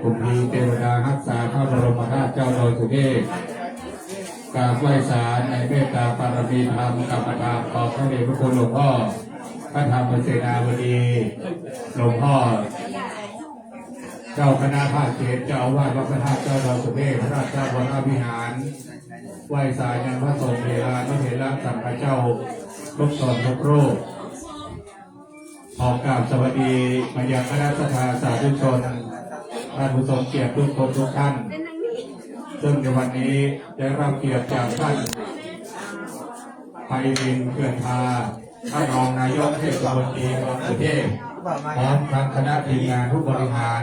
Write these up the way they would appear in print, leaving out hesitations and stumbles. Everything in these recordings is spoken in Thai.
คุณพีเทวดารักษาพระบรมราชเจ้าโดยสุเทพกราบไหว้ศาลในเมตตาปารมีธรรมกับประทานขอบพระเดชพระคุณหลวงพ่อพระธรรมเสนาบดีหลวงพ่อเจ้าคณะภาคเขตเจ้าอาวาสวัดพระธาตุเจ้าดอยสุเทพพระราชวรวิหารไหว้ศาลยังพระสงฆ์เวลาพระเถระสังฆเจ้าทุกตนทุกรูปขอกราบสวัสดีมายังคณะสัตยาสาธุชนท่านผู้ทรงเกียรติทุกคนทุกท่านซึ่งในวันนี้ได้รับเกียรติจากท่านไพรินทร์เขื่อนทาท่านรองนายกเทศมนตรีเมืองสุเทพพร้อมทั้งคณะทีมงานผู้บริหาร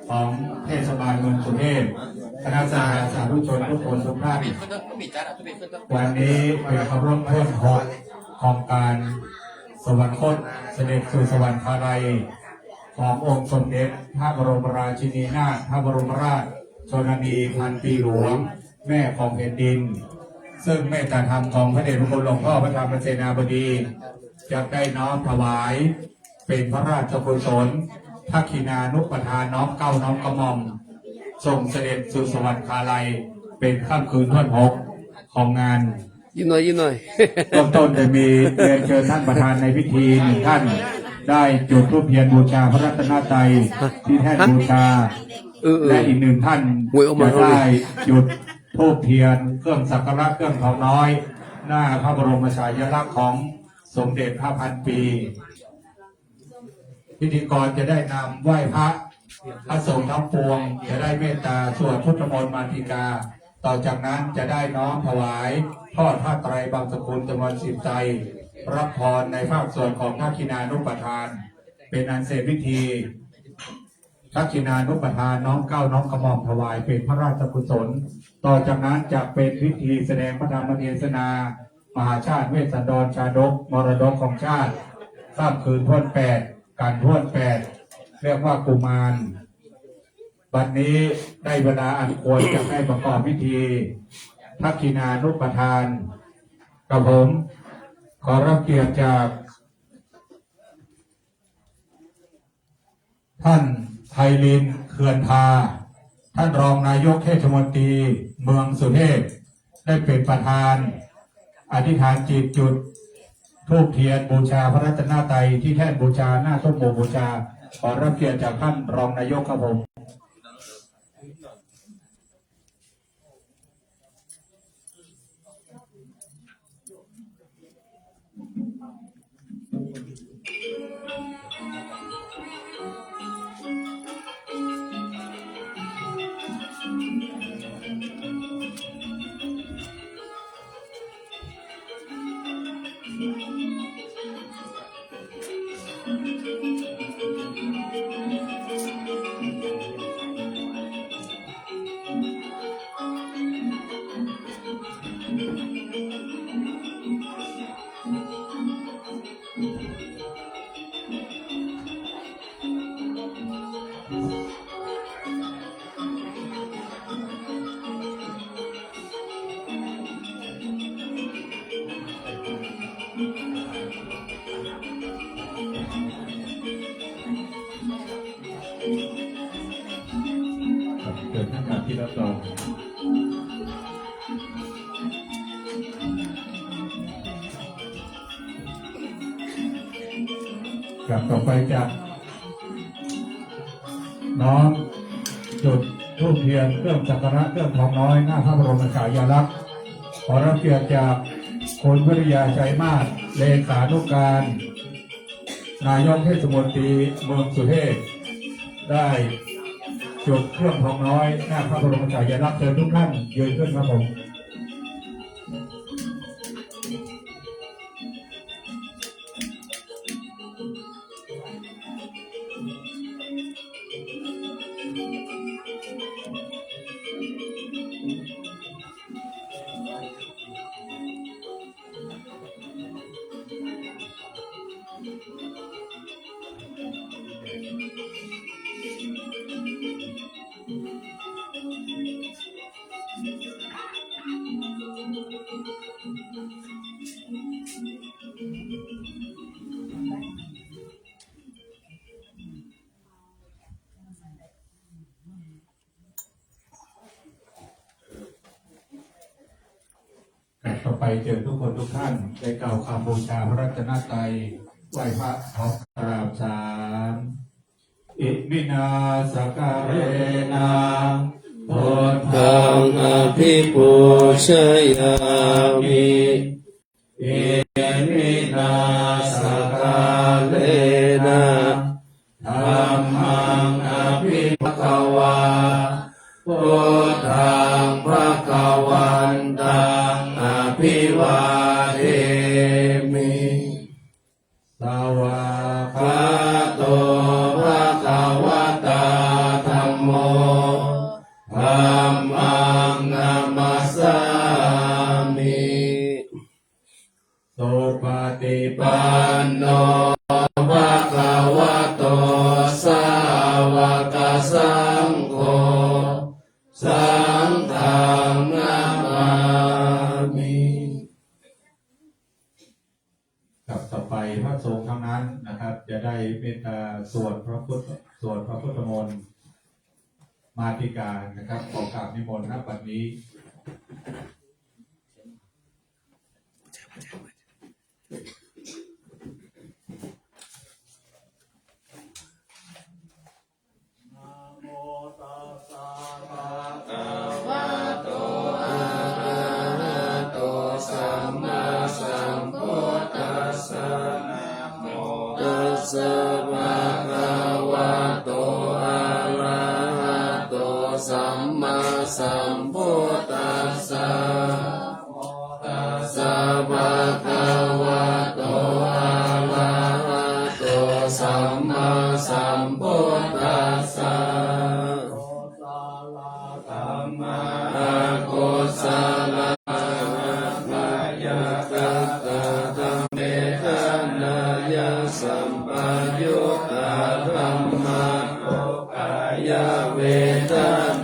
ของเทศบาลเมืองสุเทพคณะสาธุชนทุกคนทุกท่านวันนี้เป็นคำร้องเพิ่มหกของการสวรรคตเสด็จสู่สวรรคาลัยขององค์สมเด็จพระบรมราชินีนาถพระบรมราชชนนีพันปีหลวงแม่ของแผ่นดินซึ่งเมตตาธรรมของพระเดชพระคุณหลวงพ่อพระธรรมเสนาบดีจะได้น้อมถวายเป็นพระราชกุศลทักขินานุปทานน้อมเก้าน้อมกระหม่อมส่งเสด็จสู่สวรรคาลัยเป็นค่ำคืนวันหกของงานยิ้มหน่อยยิ้มหน่อยต้นจะมีเรียนเชิญท่านประธานในพิธีหนึ่งท่านได้จุดธูปเทียนบูชาพระรัตนตรัยที่แท่นบูชาและอีกหนึ่งท่านจะได้จุดธูปเทียนเครื่องสักการะเครื่องทองน้อยหน้าพระบรมฉายาลักษณ์ของสมเด็จพระพันปีพิธีกรจะได้นำไหว้พระสงฆ์ทั้งปวงจะได้เมตตาสวดพุทธมนต์มาติกาต่อจากนั้นจะได้น้อมถวายทอดผ้าไตรบางสกุลจำนวน10 ใจรับพรในภาคส่วนของทักขินานุปทานเป็นอันเสร็จพิธีทักขินานุปทานน้อมเก้าน้อมกระหม่อมถวายเป็นพระราชกุศลต่อจากนั้นจะเป็นพิธีแสดงพระธรรมเทศนามหาชาติเวสสันดรชาดกมรดกของชาติข้ามคืนท่วน8การท่วน8เรียกว่ากุมารวันนี้ได้เวลาอันควรจะให้ประกอบพิธีทักขินานุปทานกับผมขอรับเกียรติจากท่านไพรินทร์เขื่อนทาท่านรองนายกเทศมนตรีเมืองสุเทพได้เป็นประธานอธิษฐานจิตจุดธูปเทียนบูชาพระรัตนตรัยที่แท่นบูชาหน้าต้นโพบูชาขอรับเกียรติจากท่านรองนายกครับผมเกิดท่านที่รับรองกลับต่อไปจากน้อมจุดธูปเทียนเครื่องสักการะเครื่องทองน้อยหน้าพระบรมฉายาลักษณ์ขอรับเกียรติจากคุณวิริยาใจมาศเลขานุการนายกเทศมนตรีเมืองสุเทพได้จุดเครื่องทองน้อยหน้าพระบรมฉายาลักษณ์เชิญทุกท่านยืนขึ้นครับผม ไปเจอทุกคนทุกท่านได้กล่าวคำบูชาพระรัตนตรัยไหว้พระขอกราบสามอิมินาสการเรนะพุทธังอภิปูชยามิอิมินาสการเรนะธัมมังอภิภควาพุทธังภวันตังอภิวาเทมิสวากขาโตภะคะวะตาธัมโมธัมมังนัมมัสสามิสุปฏิปันโนภะคะวะโตสาวกสังโฆสังฆังนามามิกับต่อไปพระสงฆ์ทั้งนั้นนะครับจะได้เมตตาสวดพระพุทธมนต์มาติการนะครับขอกราบนิมนต์ณบัดนี้สภะคะวะโตอะระหะโตสัมมาสัมพุทธัสสะสัพพะคะวะโตอะระหะโตสัมมาสัมพุทธัสสะอะกุศลสัมปยุตตาธัมมาปุกายเวท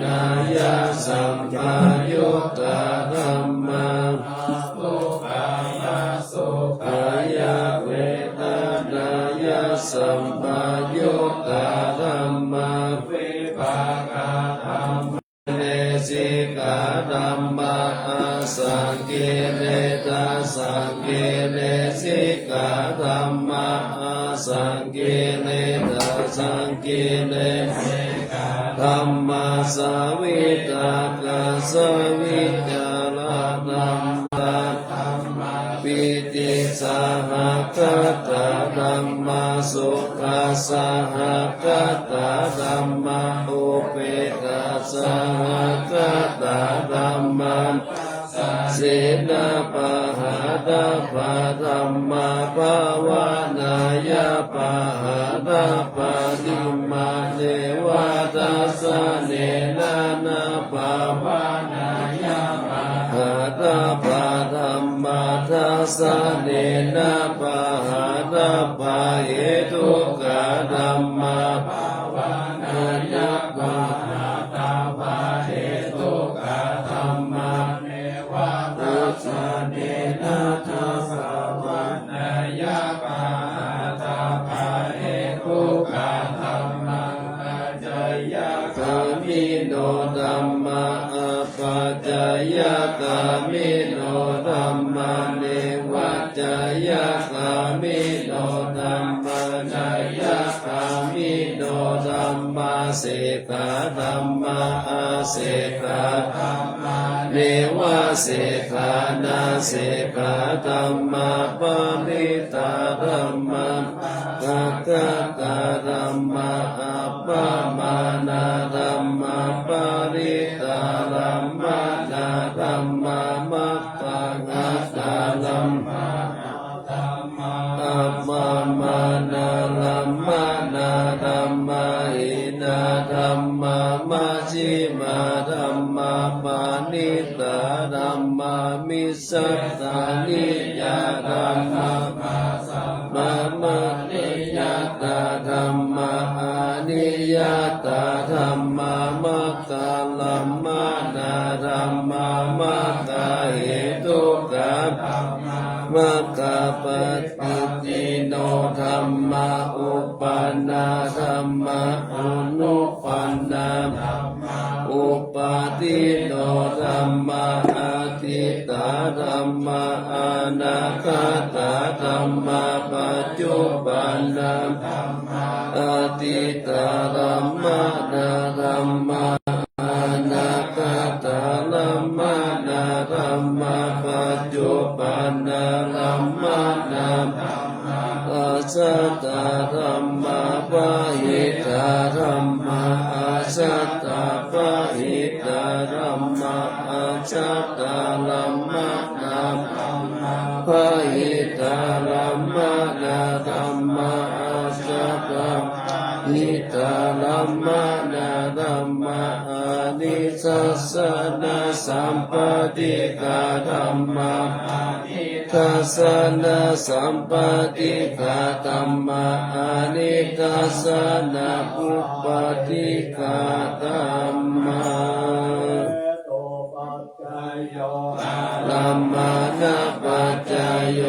นายาสัมปยุตตาธัมมาปุกายสุขายเวทนายาสัมปยุตตาธัมมาวิภากธัมมาเนสิกาธัมมาสังกิริตาสังกิริสิกาธัมมาสังกิริตาสังกิริสิกาธัมมาสวิตากาสวิจาระธัมมาปิติสหคตาธัมมาสุขาสหคตาธัมมาอุเปกขาสหคตาธัมมาศีลปะหาดาภะธัมมาภาวานายาปะหาดาปะติมาเทวทัสสะเนนะนะภาวานายาปะหาดาภะธัมมาทัสสะเนนะภะหาดาภะเหตุกะธัมมาภาวานายาปะหาดาภะเหตุกะธัมมาสเนนะทัสสะวานายาปะหาตาภะเหตุกะธัมมังปัจจยกามิโนธัมมาปัจจยกามิโนธัมมาเนวัจจยกามิโนธัมมาจยกามิโนธัมมาเสกาธัมมาเสกาธัมมาเนวะเสกานาเสกาธัมมาปริตาธัมมากักกะธัมมาอัปปมานาธัมมาปริตาธัมมานาธัมมามัปปะกะธัมมาอัปปมานาธัมมานาธัมมาหินาธัมมามัชฌิมาธัมมาปานิตาธัมมามิสัทธานิยตัมมาสัมมามานิยตาธัมมาอานิยตาธัมมามัคคาลัมมานาธัมมามัคคาเหตุกะธัมมามัคคาปฏิทิโนธัมมาอุปานาธัมมาอุนุปันนาธัมมาอุปาทิโนธัมมาอธิตา ธัมมาอนาคตธัมมาปัจจุบันนังอดีตธัมมานาธัมมาอนาคตธัมมานาธัมมาปัจจุบันนังธัมมานาอาสัตตธัมมาปะหิตาธัมมาอาสัตตปะหิตาธัมมาอาสัตตธัมมานาปะหิตาธัมมานาธัมมาอาสัตตหิตาธัมมานาธัมมาอานิสัสสนะสัมปติกาธัมมาทัสสนะสัมปติกาธัมมาอานิทัสสนะอุปติกาธัมมาธัมมานะปัจจายโย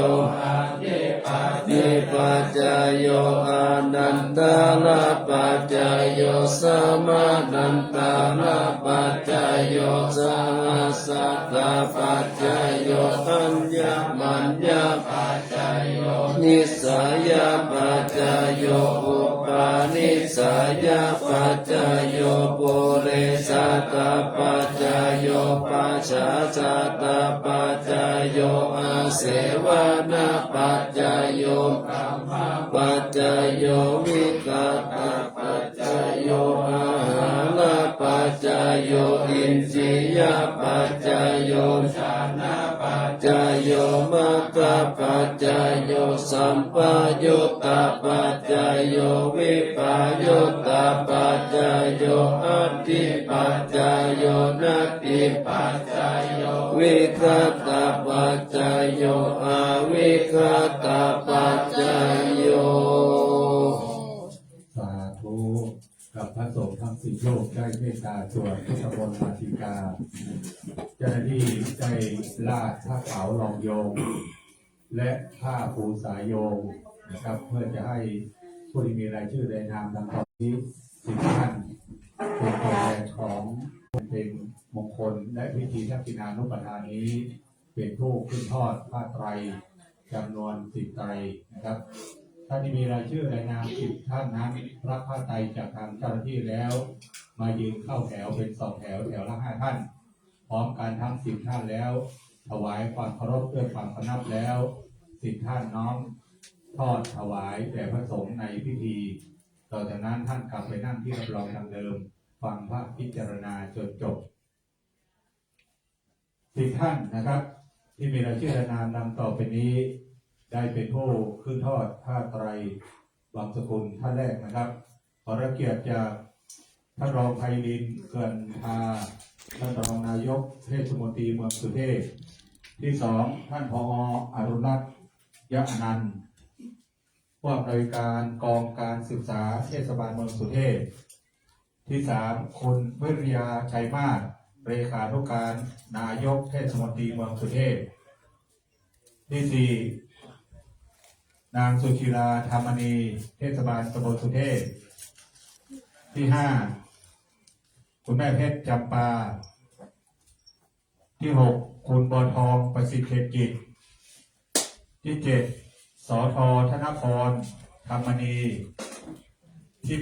นิปัจจายโยอานันตาละปัจจายโยสัมมานันตาละปัจจายโยสังสัตตปัจจายโยอัญญมัญญปัจจายโยนิสัยปัจจายโยอุปาณิสัยปัจจายโยปุเรสัตตปัจจายโยปัจฉาสัตตปัจจายโยอาเสวนาปัจจายโยปัจจายโยวิกัตตปัจจายโยอาหารปัจจายโยอินทรียปัจจายโยฌานปัจจายโยมัคคะปัจจายโยสัมปยุตตปัจจายโยวิปยุตตปัจจายโยอัตติปัจจายโยนัตติปัจจายโยวิคัตตปัจจายโยอวิคัตตปัจจายโย สาธุกับพระสงฆ์ทั้งสี่โลกได้เมตตาส่วนพุทธมนต์มาติกาเจ้าหน้าที่ได้ลาดผ้าขาวรองโยงและผ้าปูสายโยงนะครับเพื่อจะให้ผู้ที่มีรายชื่อในนามดังต่อนี้สิบท่านเป็นตัวแทนของเป็นมงคลและพิธีทักษิณานุปทานนี้เป็นผู้ขึ้นทอดผ้าไตรจำนวน10 ไตรนะครับท่านที่มีรายชื่อในนาม10 ท่านนั้นรับผ้าไตรจากทางเจ้าหน้าที่แล้วมายืนเข้าแถวเป็น2 แถวแถวละ5 ท่านพร้อมกันทั้ง10 ท่านแล้วถวายความเคารพด้วยความเคารพแล้ว10 ท่านน้อมทอดถวายแด่พระสงฆ์ในพิธีต่อจากนั้นท่านกลับไปนั่งที่รับรองดังเดิมฟังพระพิจารณาจนจบ10 ท่านนะครับที่มีรายชื่อในนามดังต่อไปนี้ได้เป็นผู้ขึ้นทอดผ้าไตรวังสกุลท่านแรกนะครับขอรับเกียรติจากท่านรองไพลินเกินทาท่านรองนายกเทศมนตรีเมืองสุเทพที่2ท่านผอ.อรุณรัตน์ยะอนันต์ผู้อำนวยการกองการศึกษาเทศบาลเมืองสุเทพที่3คุณวิริยาชัยมาศเลขานุการนายกเทศมนตรีเมืองสุเทพที่4นางสุชีราธรรมณีเทศบาลตำบลสุเทพที่5คุณแม่เพชรจำปาที่6คุณบอทองประสิทธิ์เขตกิจที่7สท.ธนพรธรรมณีที่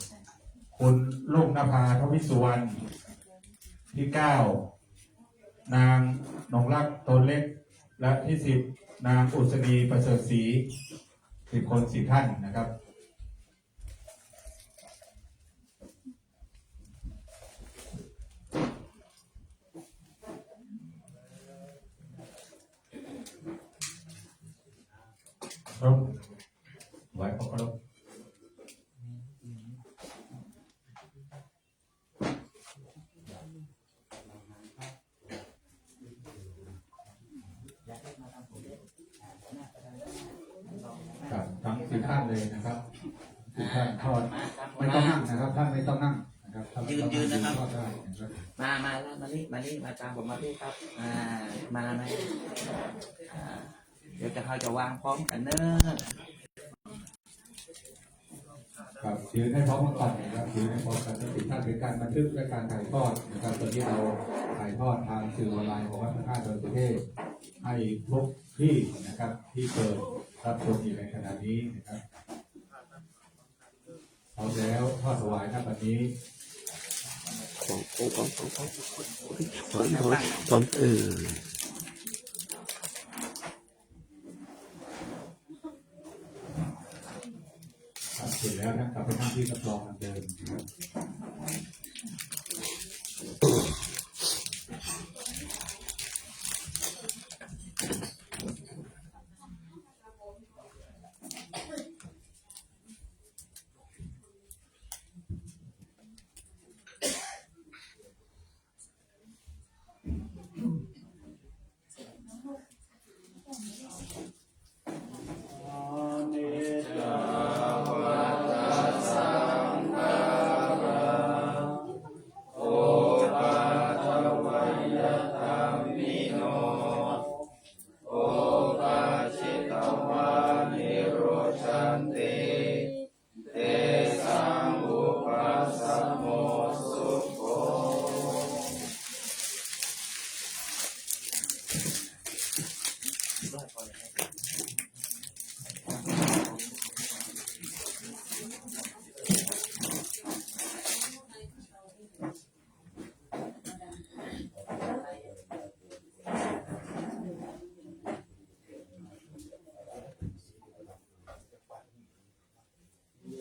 8คุณลูกนภาทวิสุวรรณที่9นางนงรักตนเล็กและที่10นางอุษณีประเสริฐศรี10 คน10 ท่านนะครับครับไว้ครับครับทั้ง10 ท่านเลยนะครับ10 ท่านทอดไม่ต้องนั่งนะครับท่านไม่ต้องนั่งนะครับยืนนะครับทอดได้นะครับมาตามผมมาที่ครับมาไหมเดี๋ยวเขาจะวางพร้อมกันเนอะครับถือให้พร้อมกันก่อนนะครับถือให้พร้อมกันจะติดตั้งเป็นการบันทึกและการถ่ายทอดนะครับตอนที่เราถ่ายทอดทางสื่อออนไลน์ของวัดพระธาตุดอยสุเทพ ให้ทุกที่นะครับที่เปิดรับชมอยู่ในขณะนี้นะครับพร้อมแล้วทอดถวายณบัดนี้ พร้อมครับเสร็จแล้วนะกลับไปนั่งที่รับรองเหมือนเดิม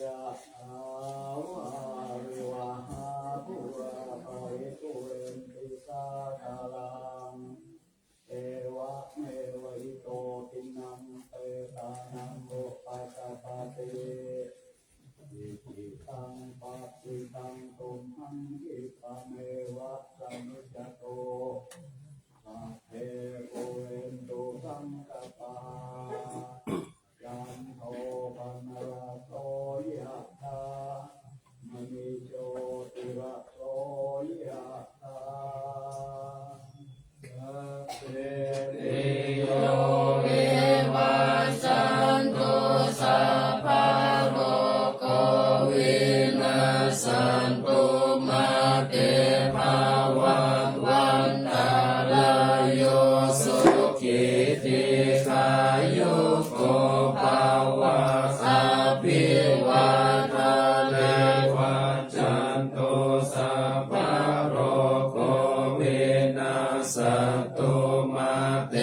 ยะอาวาริวหาปุราปะริปุเรนติสาคาลังเอวะเมวะอิโตตินังเปตานังโลปัสสะปะเตอิทิตังปัสสิตังตุมหังคิปะเมวะสมิจจโตสัพเพปุเรนตุสังกปายันโทปนะระโสยะถามณิโชติระโสยะถาสัพเพติโยวิวัชชันตุสัพพะโรโควินาศสันตุมาเตภวัตวันตรายโยสุขิติขายุโกภาวะอภิวาทาเนวัจจันตุสัพพะโรโควินาศสันตุมาเต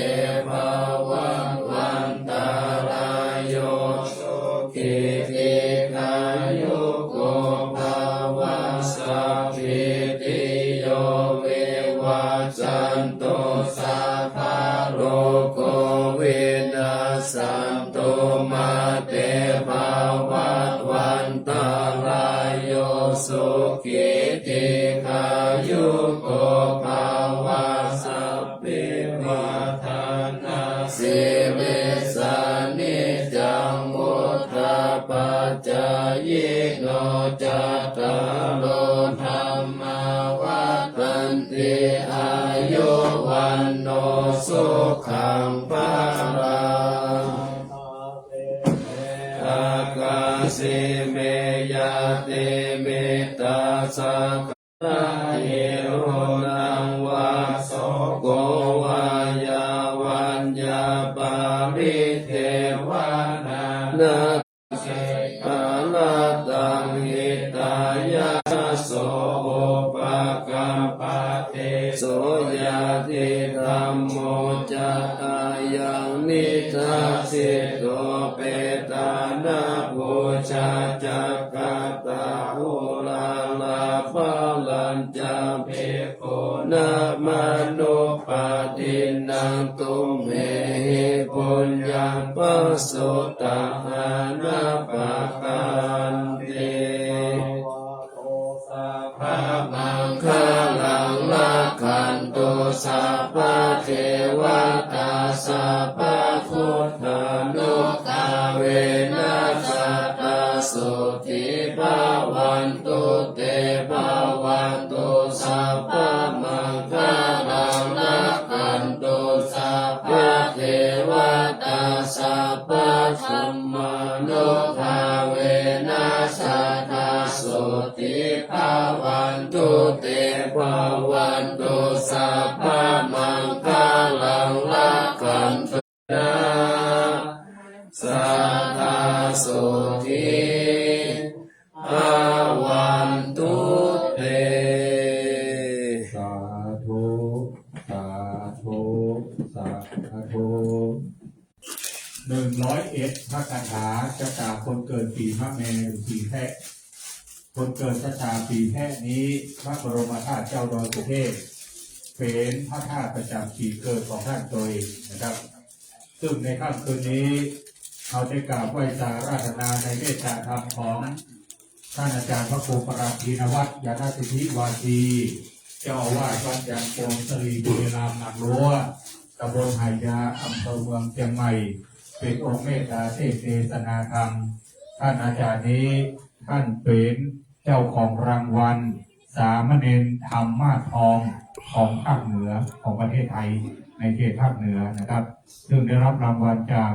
ภวัตวันตรายโยสุขิติขายุโกภาวะสัพพิติโยวิวัจจันตุสัพพะโรโควินาศสันตุมาเตภวัตวันตรายโยสุขิติขายุโกภาวะสัพพิวาทานาสิริสานิจังมุตตาปัจจายโนจัตตารโลธรรมาวัฏันติอายุวันโนสุขังภาลังอากาสิเมยะเตเมตตาสักขะเอโรนังวาโสโกวายาวัญญาปาริเทวานานาเสอาลาตังหิตายาโสปะกัมปะเตโสยะติธัมโมจะอายังนิทัสสิโตเปตานาภูชาจักกะตาหุลาลาภาลัญจาเภโคนะมานุปาตินังตุมเหปุญญังปัสสุตตหานาปะกันติพระมังคลังละขันตุสัพพะเทวตาสัพพะพุทธานุภาเวนัสสตาสุติภาวันตุเตภาวันตุสัพพะมังคลังละขันตุสัพพะเทวตาสัพพะธัมมานุภาเวนัสสตาสุติภาวันตุเตภาวันตุสัพพะมังคลังละ 101พระคาถาชะตาคนเกิดปีมะแม่หรือปีแพะคนเกิดชะตาปีแพะนี้พระบรมธาตุเจ้าดอยสุเทพเป็นพระธาตุประจำปีเกิดของท่านตัวเองนะครับ ซึ่งในค่ำคืนนี้เราได้กราบไหว้สาราธนาในเมตตาธรรมของท่านอาจารย์พระครูปราพีนวัฒน์ยานาสิทธิวาทีเจ้าอาวาสวัดยางโปงสรีบุรีรัมย์หนักรั้วตำบลไหยาอำเภอเมืองเชียงใหม่เป็นองค์เมตตาเทศเทศนาธรรมท่านอาจารย์นี้ท่านเป็นเจ้าของรางวัลสามเณรธรรมมาศทองของภาคเหนือของประเทศไทยในเขตภาคเหนือนะครับซึ่งได้รับรางวัลจาก